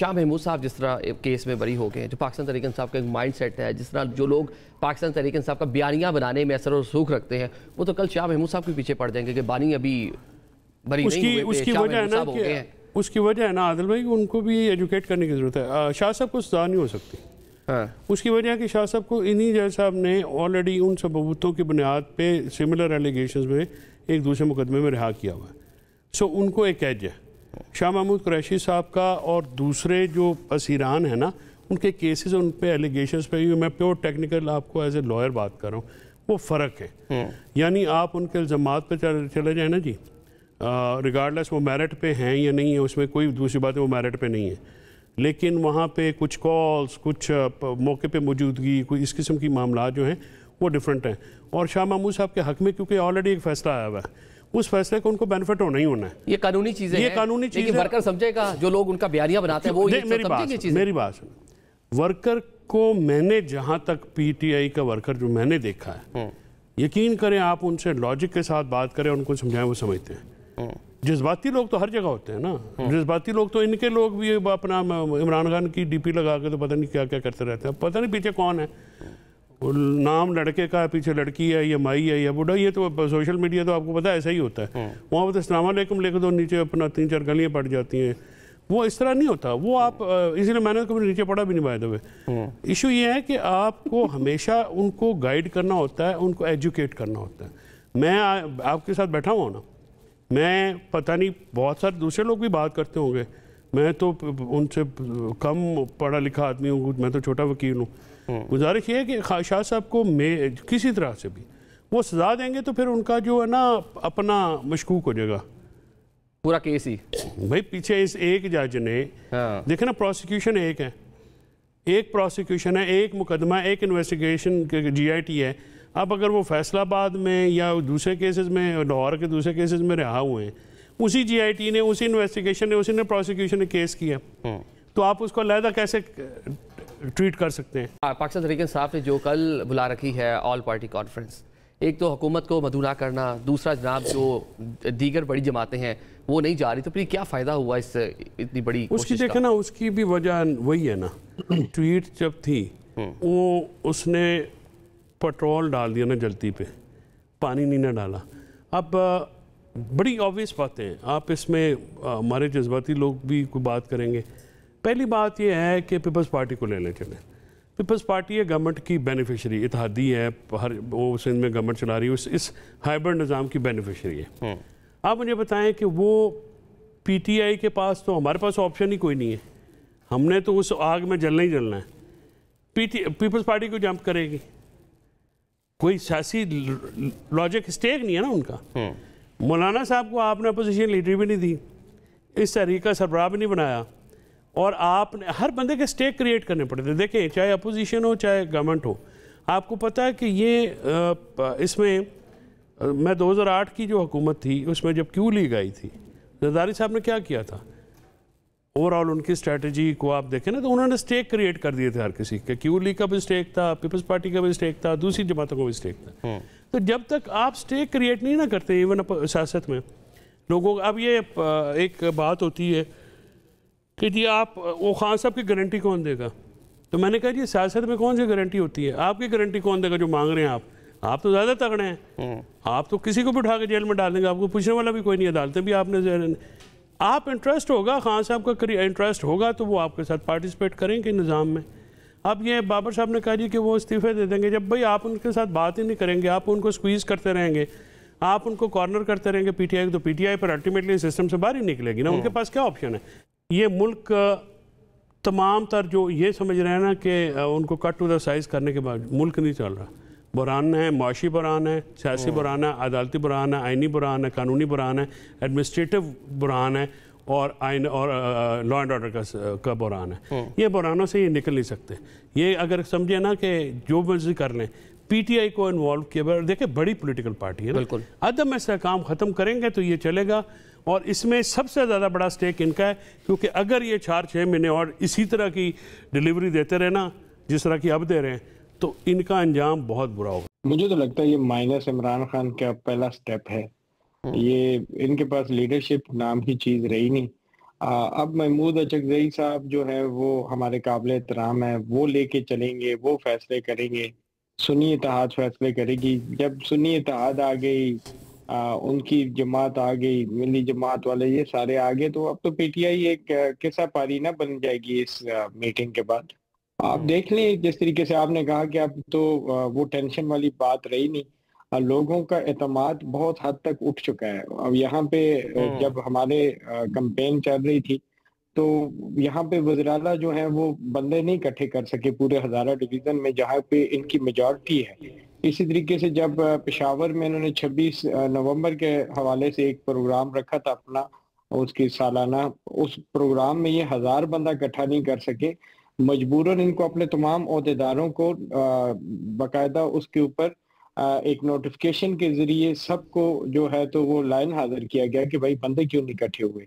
शाह महमूद साहब जिस तरह केस में बरी हो गए, जो पाकिस्तान तहरीक इंसाफ का एक माइंड सेट है, जिस तरह जो लोग पाकिस्तान तहरीक इंसाफ का बयानिया बनाने में असर और रसूख रखते हैं, वो तो कल शाह महमूद साहब के पीछे पड़ जाएंगे कि बानी अभी बरी नहीं हुए, उसकी वजह है ना कि उसकी वजह है ना आदिल भाई, उनको भी एजुकेट करने की ज़रूरत है। शाह साहब को सजा नहीं हो सकती। हाँ। उसकी वजह है कि शाह साहब को इन्हीं जज साहब ने ऑलरेडी उन सबूतों की बुनियाद पे सिमिलर एलिगेशंस में एक दूसरे मुकदमे में रिहा किया हुआ है। सो उनको एक एज है। शाह महमूद कुरैशी साहब का और दूसरे जो असीरान हैं ना, उनके केसेस उन पे एलिगेशंस पे, मैं प्योर टेक्निकल आपको एज ए लॉयर बात कर रहा हूँ, वो फ़र्क है। यानी आप उनके इल्ज़ामात पे चले जाए ना जी, रिगार्डलेस वो मेरिट पे हैं या नहीं है, उसमें कोई दूसरी बात है, वो मेरिट पे नहीं है, लेकिन वहाँ पे कुछ कॉल्स, कुछ मौके पे मौजूदगी, कोई इस किस्म की मामला जो हैं वो डिफरेंट हैं। और शाह महमूद साहब के हक़ में क्योंकि ऑलरेडी एक फ़ैसला आया हुआ है, उस फैसले को उनको बेनिफिट होना ही होना है। ये कानूनी चीज़ है, ये कानूनी चीज़ है। वर्कर समझेगा, जो लोग उनका बयानिया बनाते हैं वो ये मेरी बात सुन, वर्कर को मैंने जहाँ तक PTI का वर्कर जो मैंने देखा है, यकीन करें आप उनसे लॉजिक के साथ बात करें, उनको समझाएं, वो समझते हैं। जज्बाती लोग तो हर जगह होते हैं ना, जज्बाती लोग तो इनके लोग भी अपना इमरान खान की DP लगा के तो पता नहीं क्या क्या करते रहते हैं, पता नहीं पीछे कौन है, नाम लड़के का है, पीछे लड़की है, या माई है या बूढ़ा, ये तो सोशल मीडिया तो आपको पता है ऐसा ही होता है। वहाँ पर तो अस्सलाम वालेकुम लिख दो, नीचे अपना 3-4 गलियाँ पड़ जाती हैं, वो इस तरह नहीं होता। वो आप इसलिए मैंने कभी नीचे पढ़ा भी नहीं बाय द वे। इशू ये है कि आपको हमेशा उनको गाइड करना होता है, उनको एजुकेट करना होता है। मैं आपके साथ बैठा हुआ ना, मैं पता नहीं बहुत सारे दूसरे लोग भी बात करते होंगे, मैं तो उनसे कम पढ़ा लिखा आदमी हूँ, मैं तो छोटा वकील हूँ। गुजारिश ये है कि शाह साहब को किसी तरह से भी वो सजा देंगे तो फिर उनका जो है ना अपना मशकूक हो जाएगा पूरा केस ही। भाई पीछे इस एक जज ने देखे ना, प्रोसिक्यूशन एक है, एक प्रोसिक्यूशन है, एक मुकदमा, एक इन्वेस्टिगेशन GIT है। अब अगर वो फैसलाबाद में या दूसरे केसेस में, लाहौर के दूसरे केसेस में रहा हुए हैं, उसी GIT ने, उसी इन्वेस्टिगेशन ने, उसी ने प्रोसिक्यूशन ने केस किया, तो आप उसको अलहदा कैसे ट्रीट कर सकते हैं? पाकिस्तान तहरीक इंसाफ ने जो कल बुला रखी है ऑल पार्टी कॉन्फ्रेंस, एक तो हुकूमत को मदऊ ना करना, दूसरा जनाब जो दीगर बड़ी जमातें हैं वो नहीं जा रही, तो फिर क्या फ़ायदा हुआ इस इतनी बड़ी उसकी? देखे ना, उसकी भी वजह वही है ना, ट्वीट जब थी वो उसने पेट्रोल डाल दिया ना जलती पे, पानी नहीं ना डाला। अब बड़ी ऑब्वियस बातें हैं, आप इसमें हमारे जज्बाती लोग भी कोई बात करेंगे। पहली बात यह है कि पीपल्स पार्टी को लेने चले। पीपल्स पार्टी है गवर्नमेंट की बेनिफिशरी, इत्तेहादी है, हर वो सिंध में गवर्नमेंट चला रही है, इस हाइब्रिड निज़ाम की बेनिफिशरी है। आप मुझे बताएं कि वो PTI के पास तो, हमारे पास ऑप्शन ही कोई नहीं है, हमने तो उस आग में जलना ही जलना है। पीपल्स पार्टी को जंप करेगी, कोई सियासी लॉजिक स्टेक नहीं है ना उनका। मौलाना साहब को आपने अपोजिशन लीडर भी नहीं दी, इस तहरीक का सरबराह भी नहीं बनाया, और आपने हर बंदे के स्टेक क्रिएट करने पड़ते थे। देखें, चाहे अपोजिशन हो चाहे गवर्नमेंट हो, आपको पता है कि ये इसमें मैं 2008 की जो हुकूमत थी उसमें जब क्यू लीग आई थी, जरदारी साहब ने क्या किया था, ओवरऑल उनकी स्ट्रेटजी को आप देखें ना, तो उन्होंने स्टेक क्रिएट कर दिए थे हर किसी के। क्यू लीग का भी स्टेक था, पीपल्स पार्टी का भी स्टेक था, दूसरी जमातों का भी स्टेक था। तो जब तक आप स्टेक क्रिएट नहीं ना करते इवन सियासत में लोगों, अब ये एक बात होती है कि जी आप वो खान साहब की गारंटी कौन देगा, तो मैंने कहा जी सियासत में कौन सी गारंटी होती है, आपकी गारंटी कौन देगा जो मांग रहे हैं आप तो ज़्यादा तगड़े हैं, आप तो किसी को भी उठा के जेल में डाल देंगे, आपको पूछने वाला भी कोई नहीं, अदालतें भी आपने, आप इंटरेस्ट होगा, खान साहब का इंटरेस्ट होगा तो वो आपके साथ पार्टिसिपेट करेंगे निज़ाम में। अब ये बाबर साहब ने कहा जी कि वो इस्तीफे दे देंगे, जब भाई आप उनके साथ बात ही नहीं करेंगे, आप उनको स्क्वीज़ करते रहेंगे, आप उनको कॉर्नर करते रहेंगे PTI, तो PTI पर अल्टीमेटली सिस्टम से बाहर ही निकलेगी ना, उनके पास क्या ऑप्शन है? ये मुल्क तमाम तर जो ये समझ रहे हैं ना कि उनको कट टू द साइज करने के बाद मुल्क नहीं चल रहा, बुरान है, माशी बुरान है, सियासी बुरान है, अदालती बुरान है, आइनी बुरान है, कानूनी बुरान है, एडमिनिस्ट्रेटिव बुरान है, और आइन और लॉ एंड ऑर्डर का बुरान है। ये बुरानों से ये निकल नहीं सकते। ये अगर समझे ना कि जो मर्जी कर लें, PTI को इन्वॉल्व किया, देखिए बड़ी पॉलिटिकल पार्टी है ना, अदम ऐसा काम ख़त्म करेंगे तो ये चलेगा, और इसमें सबसे ज़्यादा बड़ा स्टेक इनका है, क्योंकि अगर ये 4-6 महीने और इसी तरह की डिलीवरी देते रहे ना जिस तरह की अब दे रहे हैं, तो इनका अंजाम बहुत बुरा होगा। मुझे तो लगता है ये माइनस इमरान खान का पहला स्टेप है। ये इनके पास लीडरशिप नाम की चीज रही नहीं। अब महमूद अचकज़ई साहब जो है वो हमारे काबिल एहतराम है, वो लेके चलेंगे, वो फैसले करेंगे, सुन्नी इत्तेहाद फैसले करेगी। जब सुन्नी इत्तेहाद आ गई, उनकी जमात आ गई, मिली जमात वाले ये सारे आ गए, तो अब तो पीटीआई एक किस्सा पारी ना बन जाएगी इस मीटिंग के बाद। आप देख लें जिस तरीके से आपने कहा कि अब तो वो टेंशन वाली बात रही नहीं। लोगों का एतमाद बहुत हद तक उठ चुका है। अब यहाँ पे जब हमारे कैंपेन चल रही थी, तो यहाँ पे वज़ीर-ए-आला जो हैं वो बंदे नहीं इकट्ठे कर सके पूरे हज़ारा डिवीज़न में जहाँ पे इनकी मेजॉरिटी है। इसी तरीके से जब पेशावर में इन्होंने 26 नवंबर के हवाले से एक प्रोग्राम रखा था अपना, उसकी सालाना, उस प्रोग्राम में ये 1000 बंदा इकट्ठा नहीं कर सके। मजबूरन इनको अपने तमाम ओहदेदारों को बाकायदा उसके ऊपर एक नोटिफिकेशन के ज़रिए सबको जो है तो वो लाइन हाज़िर किया गया कि भाई बंदे क्यों नहीं इकट्ठे हुए।